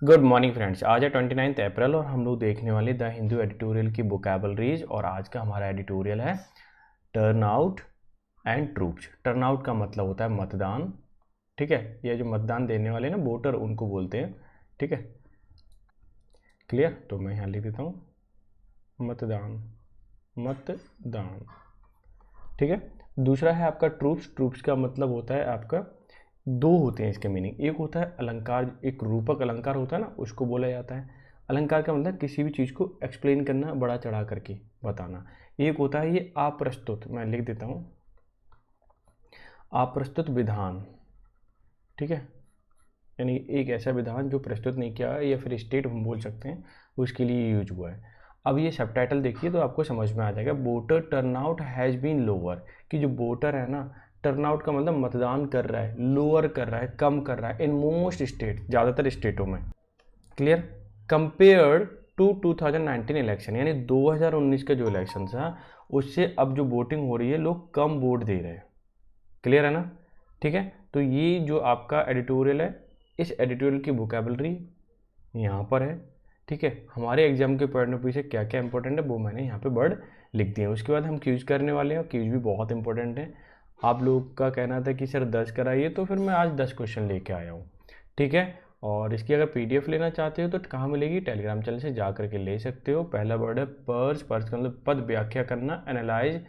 Good morning friends. आज है 29 अप्रैल और हम लोग देखने वाले द हिंदू एडिटोरियल की वोकैबलरीज। और आज का हमारा एडिटोरियल है turn out and troops. Turn out का मतलब होता है मतदान, ठीक है। ये जो मतदान देने वाले ना वोटर उनको बोलते हैं, ठीक है। क्लियर? तो मैं यहाँ लिख देता हूँ मतदान, मतदान, ठीक है। दूसरा है आपका ट्रूप्स। ट्रूप्स का मतलब होता है आपका, दो होते हैं इसके मीनिंग। एक होता है अलंकार, एक रूपक अलंकार होता है ना, उसको बोला जाता है। अलंकार का मतलब किसी भी चीज़ को एक्सप्लेन करना, बड़ा चढ़ा करके बताना। एक होता है ये अप्रस्तुत, मैं लिख देता हूँ अप्रस्तुत विधान, ठीक है। यानी एक ऐसा विधान जो प्रस्तुत नहीं किया है या फिर स्टेट हम बोल सकते हैं, उसके लिए यूज हुआ है। अब ये सबटाइटल देखिए तो आपको समझ में आ जाएगा। Voter turnout has been lower, कि जो वोटर है ना, टर्नआउट का मतलब मतदान कर रहा है, लोअर कर रहा है, कम कर रहा है इन मोस्ट स्टेट, ज़्यादातर स्टेटों में। क्लियर? कंपेयर्ड टू 2019 इलेक्शन, यानी 2019 का जो इलेक्शन था उससे अब जो वोटिंग हो रही है लोग कम वोट दे रहे हैं। क्लियर है ना? ठीक है। तो ये जो आपका एडिटोरियल है, इस एडिटोरियल की वोकैबलरी यहाँ पर है, ठीक है। हमारे एग्जाम के पॉइंट ऑफ व्यू से क्या क्या इंपॉर्टेंट है वो मैंने यहाँ पे वर्ड लिख दिए हैं। उसके बाद हम क्यूज करने वाले हैं और क्यूज भी बहुत इंपॉर्टेंट है। आप लोग का कहना था कि सर 10 कराइए, तो फिर मैं आज 10 क्वेश्चन लेके आया हूँ, ठीक है। और इसकी अगर पीडीएफ लेना चाहते हो तो कहाँ मिलेगी? टेलीग्राम चैनल से जा करके ले सकते हो। पहला वर्ड है पर्स। पर्स का मतलब पद व्याख्या करना। Analyse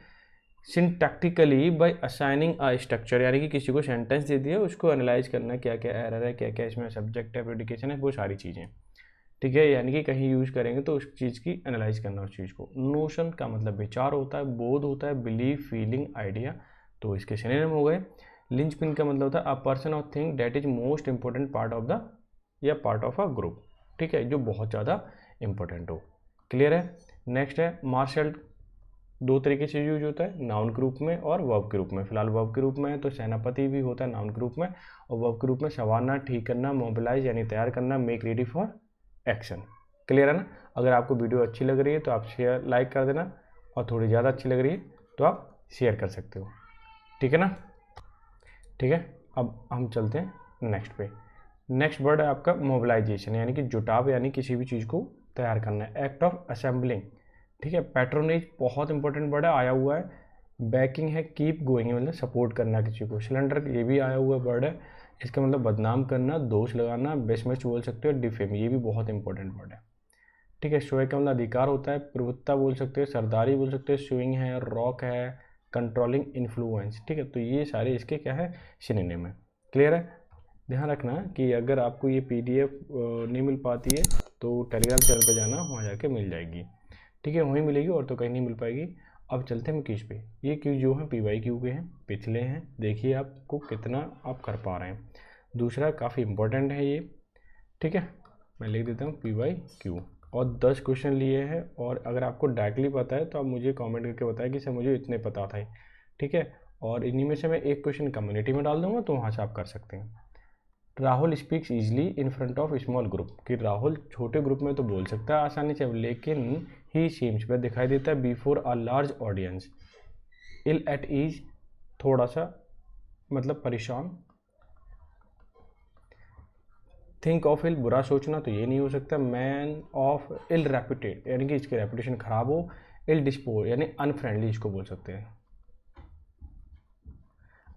syntactically by assigning a structure, यानी कि किसी को सेंटेंस दे दिया उसको एनालाइज करना, क्या क्या एरर है, क्या क्या इसमें सब्जेक्ट है, प्रेडिकेशन है, वो सारी चीज़ें, ठीक है। यानी कि कहीं यूज करेंगे तो उस चीज़ की एनालाइज करना उस चीज़ को। नोशन का मतलब विचार होता है, बोध होता है, बिलीव, फीलिंग, आइडिया, तो इसके सिनोनिम हो गए। लिंचपिन का मतलब होता है अ पर्सन और thing that is most important part of the, या पार्ट ऑफ अ ग्रुप, ठीक है, जो बहुत ज़्यादा इंपॉर्टेंट हो। क्लियर है? नेक्स्ट है मार्शल। दो तरीके से यूज होता है, नाउन के रूप में और वर्ब के रूप में। फिलहाल वर्ब के रूप में है तो सेनापति भी होता है नाउन के रूप में, और वर्ब के रूप में संवारना, ठीक करना, मोबिलाइज यानी तैयार करना, make ready for action. Clear है ना? अगर आपको वीडियो अच्छी लग रही है तो आप शेयर लाइक कर देना, और थोड़ी ज़्यादा अच्छी लग रही है तो आप शेयर कर सकते हो, ठीक है ना? ठीक है। अब हम चलते हैं नेक्स्ट पे। नेक्स्ट वर्ड है आपका मोबिलाइजेशन, यानी कि जुटाव, यानी किसी भी चीज़ को तैयार करना है। एक्ट ऑफ असेंबलिंग, ठीक है। पैट्रोनेज बहुत इंपॉर्टेंट वर्ड है, आया हुआ है। बैकिंग है, कीप गोइंग मतलब सपोर्ट करना किसी को। सिलेंडर ये भी आया हुआ वर्ड है, इसका मतलब बदनाम करना, दोष लगाना, बेसमेच बोल सकते हो, डिफेम, ये भी बहुत इंपॉर्टेंट वर्ड है, ठीक है। शोए का मतलब अधिकार होता है, प्रभुत्ता बोल सकते हो, सरदारी बोल सकते हो, स्विंग है, रॉक है, कंट्रोलिंग इन्फ्लुएंस, ठीक है। तो ये सारे इसके क्या है? सिनोनिम है। क्लियर है? ध्यान रखना कि अगर आपको ये पीडीएफ नहीं मिल पाती है तो टेलीग्राम चैनल पर जाना, वहाँ जाके मिल जाएगी, ठीक है। वहीं मिलेगी और तो कहीं नहीं मिल पाएगी। अब चलते हैं क्यूज पे। ये क्यूज जो है PYQ के हैं, पिछले हैं, देखिए आपको कितना आप कर पा रहे हैं। दूसरा काफ़ी इंपॉर्टेंट है ये, ठीक है। मैं लिख देता हूँ PYQ, और 10 क्वेश्चन लिए हैं। और अगर आपको डायरेक्टली पता है तो आप मुझे कमेंट करके बताएं कि सर मुझे इतने पता था, ठीक है। और इन्हीं में से मैं एक क्वेश्चन कम्युनिटी में डाल दूंगा तो वहाँ से आप कर सकते हैं। Rahul speaks easily in front of small group, कि राहुल छोटे ग्रुप में तो बोल सकता है आसानी से, लेकिन ही सीम्स पे दिखाई देता है before a large audience. Ill at ease, थोड़ा सा मतलब परेशान। थिंक ऑफ इल, बुरा सोचना, तो ये नहीं हो सकता। मैन ऑफ इल रेपुटेड, यानी कि इसकी रेपुटेशन खराब हो। इल डिस्पोज यानी अनफ्रेंडली, इसको बोल सकते हैं।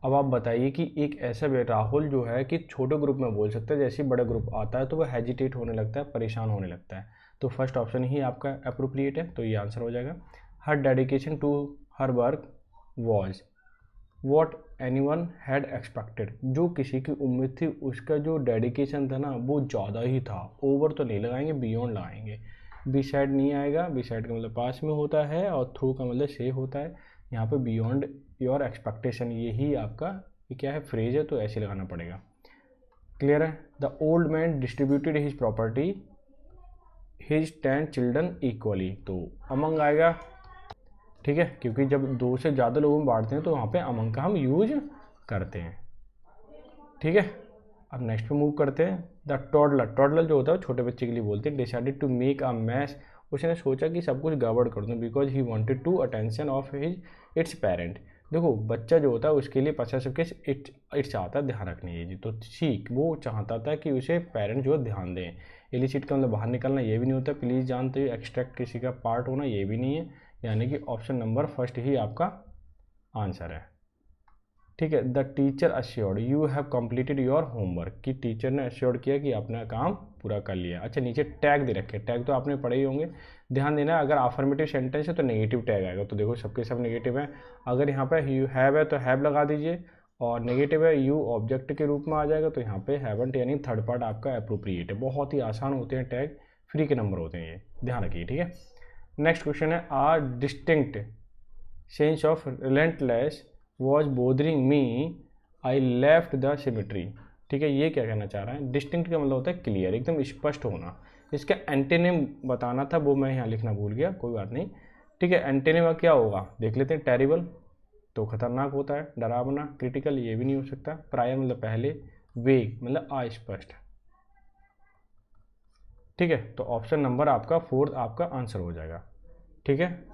अब आप बताइए कि एक ऐसा राहुल जो है कि छोटे ग्रुप में बोल सकता है, जैसे ही बड़ा ग्रुप आता है तो वह हेजिटेट होने लगता है, परेशान होने लगता है। तो फर्स्ट ऑप्शन ही आपका अप्रोप्रिएट है, तो ये आंसर हो जाएगा। Her dedication to her work was what anyone had expected, जो किसी की उम्मीद थी उसका जो डेडिकेशन था ना वो ज़्यादा ही था। ओवर तो नहीं लगाएंगे, बियॉन्ड लगाएंगे। बी साइड नहीं आएगा, बी साइड का मतलब पास में होता है, और थ्रू का मतलब से होता है। यहाँ पे बियॉन्ड योर एक्सपेक्टेशन, यही आपका ये क्या है? फ्रेज है, तो ऐसे लगाना पड़ेगा। क्लियर है? The old man distributed his property his 10 children equally, तो अमंग आएगा, ठीक है, क्योंकि जब दो से ज़्यादा लोगों में बांटते हैं तो वहाँ पे अमंग का हम यूज करते हैं, ठीक है। अब नेक्स्ट पे मूव करते हैं। द टॉडलर, टॉडलर जो होता है वो छोटे बच्चे के लिए बोलते हैं। Decided to make a mess, उसने सोचा कि सब कुछ गड़बड़ कर दूँ, because he wanted to attention of his its parent, देखो बच्चा जो होता है उसके लिए पॉसेसिव केस इट्स आता है, ध्यान रखना ये जी। तो सीख वो चाहता था कि उसे पेरेंट जो है ध्यान दें। इलिसिट का मतलब बाहर निकलना, ये भी नहीं होता। प्लीज़ जानते हो एक्सट्रैक्ट किसी का पार्ट होना, ये भी नहीं है। यानी कि ऑप्शन नंबर फर्स्ट ही आपका आंसर है। ठीक है, the teacher assured you have completed your homework, कि टीचर ने अश्योर्ड किया कि आपने काम पूरा कर लिया। अच्छा नीचे टैग दे रखे, टैग तो आपने पढ़े ही होंगे। ध्यान देना, अगर अफर्मेटिव सेंटेंस है तो नेगेटिव टैग आएगा। तो देखो सबके सब नेगेटिव है। अगर यहाँ पे यू हैव है तो हैव लगा दीजिए, और नेगेटिव है यू ऑब्जेक्ट के रूप में आ जाएगा, तो यहाँ पे हैवंट यानी थर्ड पार्ट आपका अप्रोप्रिएट है। बहुत ही आसान होते हैं टैग, फ्री के नंबर होते हैं ये, ध्यान रखिए। ठीक है, नेक्स्ट क्वेश्चन है, are distinct sense of relentless was bothering me, I left the cemetery. ठीक है, ये क्या कहना चाह रहा है? डिस्टिंक्ट का मतलब होता है क्लियर, एकदम स्पष्ट होना। इसका एंटेनिम बताना था, वो मैं यहाँ लिखना भूल गया, कोई बात नहीं। ठीक है, एंटेनिम क्या होगा देख लेते हैं। टेरिबल तो खतरनाक होता है, डरावना। क्रिटिकल ये भी नहीं हो सकता। प्रायर मतलब पहले। वेग मतलब अस्पष्ट। ठीक है, तो ऑप्शन नंबर आपका फोर्थ आपका आंसर हो जाएगा। ठीक है,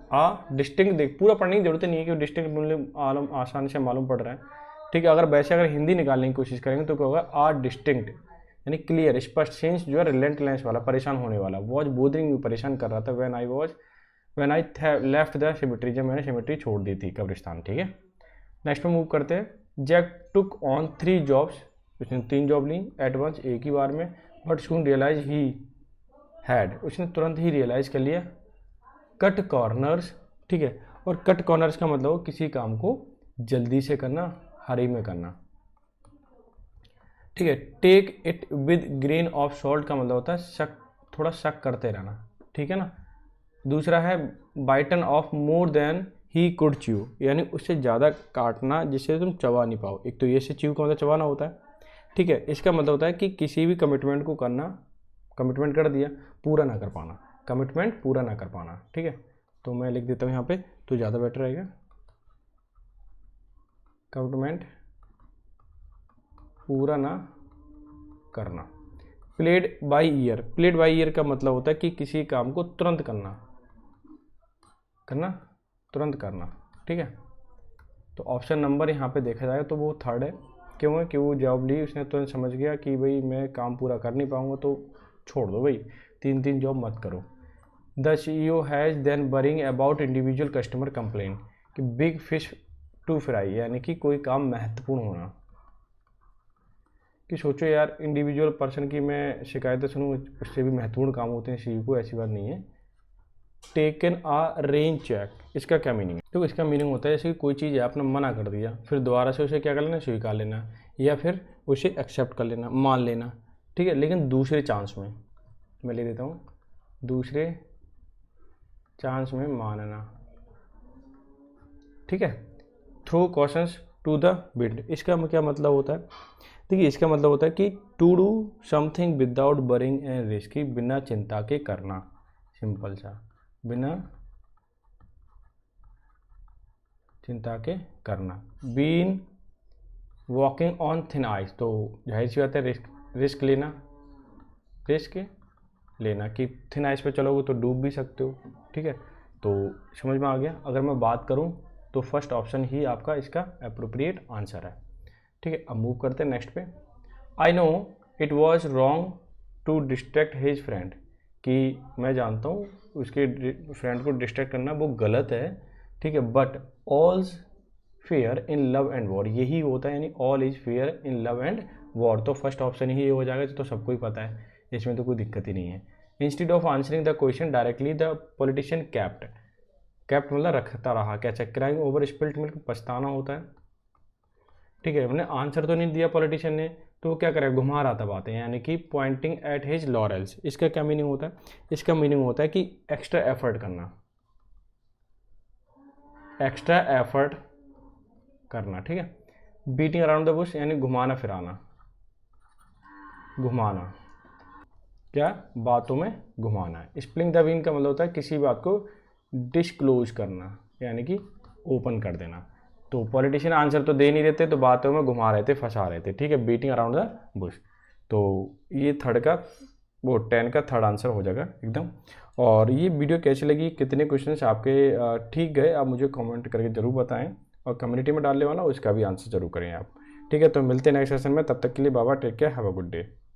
डिस्टिंक्ट देख पूरा पढ़ने की जरूरत नहीं है, क्योंकि डिस्टिंक्ट मतलब आसानी से मालूम पड़ रहा है। ठीक है, अगर हिंदी निकालने की कोशिश करेंगे तो क्या होगा? आर डिस्टिंक्ट यानी क्लियर स्पष्ट, सेंस जो है रिलेंटलेस वाला, परेशान होने वाला। वॉज बोदरिंग परेशान कर रहा था। When I left the symmetry, जब मैंने सिमेट्री छोड़ दी थी, कब्रिस्तान। ठीक है, नेक्स्ट में मूव करते हैं। जैक टुक ऑन 3 जॉब्स, उसने 3 जॉब ली एट वंस, एक ही बार में। But soon realise he had, उसने तुरंत ही रियलाइज कर लिया। कट कॉर्नर्स, ठीक है, और कट कॉर्नर्स का मतलब हो किसी काम को जल्दी से करना, हरी में करना। ठीक है, take it with grain of salt का मतलब होता है शक, थोड़ा शक करते रहना। ठीक है ना। दूसरा है bitten off more than he could chew, यानी उससे ज़्यादा काटना जिससे तुम चबा नहीं पाओ। एक तो ये से च्यू का मतलब चबाना होता है। ठीक है, इसका मतलब होता है कि किसी भी कमिटमेंट को करना, कमिटमेंट कर दिया, पूरा ना कर पाना, कमिटमेंट पूरा ना कर पाना। ठीक है, तो मैं लिख देता हूँ यहाँ पे, तो ज़्यादा बेटर रहेगा। कमिटमेंट पूरा ना करना। Played by year, played by year का मतलब होता है कि किसी काम को तुरंत करना, तुरंत करना। ठीक है, तो ऑप्शन नंबर यहाँ पे देखा जाए तो वो थर्ड है। क्यों है? कि वो जॉब ली, उसने तुरंत समझ गया कि भाई मैं काम पूरा कर नहीं पाऊंगा, तो छोड़ दो भाई, 3 जॉब मत करो। The CEO has than worrying about individual customer complain, कि बिग फिश टू फ्राई, यानी कि कोई काम महत्वपूर्ण होना। कि सोचो यार, इंडिविजुअल पर्सन की मैं शिकायतें सुनूँ, उससे भी महत्वपूर्ण काम होते हैं CEO को, ऐसी बात नहीं है। टेकन आ रेन चेक, इसका क्या मीनिंग है? तो इसका मीनिंग होता है जैसे कि कोई चीज़ है आपने मना कर दिया, फिर दोबारा से उसे क्या कर लेना? स्वीकार लेना, या फिर उसे एक्सेप्ट कर लेना, मान लेना। ठीक है, लेकिन दूसरे चांस में, मैं ले देता हूँ, दूसरे चांस में मानना। ठीक है, throw cautions to the wind, इसका क्या मतलब होता है? देखिए, इसका मतलब होता है कि to do something without worrying and risk, बिना चिंता के करना। सिंपल सा, बिना चिंता के करना। Been walking on thin ice, तो जाहिर सी बात है रिस्क लेना कि थिन आइस पे चलोगे तो डूब भी सकते हो। ठीक है, तो समझ में आ गया। अगर मैं बात करूं तो फर्स्ट ऑप्शन ही आपका इसका अप्रोप्रिएट आंसर है। ठीक है, अब मूव करते हैं नेक्स्ट पे। I know it was wrong to distract his friend, कि मैं जानता हूँ उसके फ्रेंड को डिस्ट्रैक्ट करना वो गलत है। ठीक है, but all's fair in love and war, यही होता है, यानी all is fair in love and war, तो फर्स्ट ऑप्शन ही ये हो जाएगा, तो सबको ही पता है, इसमें तो कोई दिक्कत ही नहीं है। Instead of answering the question directly the politician kept मतलब रखता रहा। क्या चेक क्राइंग ओवर स्पिल्ट मिल्क, पछताना होता है। ठीक है, हमने आंसर तो नहीं दिया पॉलिटिशियन ने, तो वो क्या करेगा? घुमा रहा था बातें, यानी कि पॉइंटिंग एट हिज लॉरेल्स। इसका क्या मीनिंग होता है? इसका मीनिंग होता है कि एक्स्ट्रा एफर्ट करना, एक्स्ट्रा एफर्ट करना। ठीक है, बीटिंग अराउंड द बुश यानी घुमाना फिराना, घुमाना, क्या? बातों में घुमाना। स्प्लिंग द विंग का मतलब होता है किसी बात को डिस्क्लोज करना, यानी कि ओपन कर देना। तो पॉलिटिशियन आंसर तो दे नहीं रहे थे, तो बातों में घुमा रहे थे, फंसा रहे थे। ठीक है, बीटिंग अराउंड द बुश, तो ये थर्ड का, वो 10 का थर्ड आंसर हो जाएगा एकदम। और ये वीडियो कैसी लगी, कितने क्वेश्चंस आपके ठीक गए, आप मुझे कमेंट करके ज़रूर बताएं। और कम्युनिटी में डालने वाला हूँ, उसका भी आंसर जरूर करें आप। ठीक है, तो मिलते हैं नेक्स्ट सेशन में, तब तक के लिए बाबा, take care, have a good day.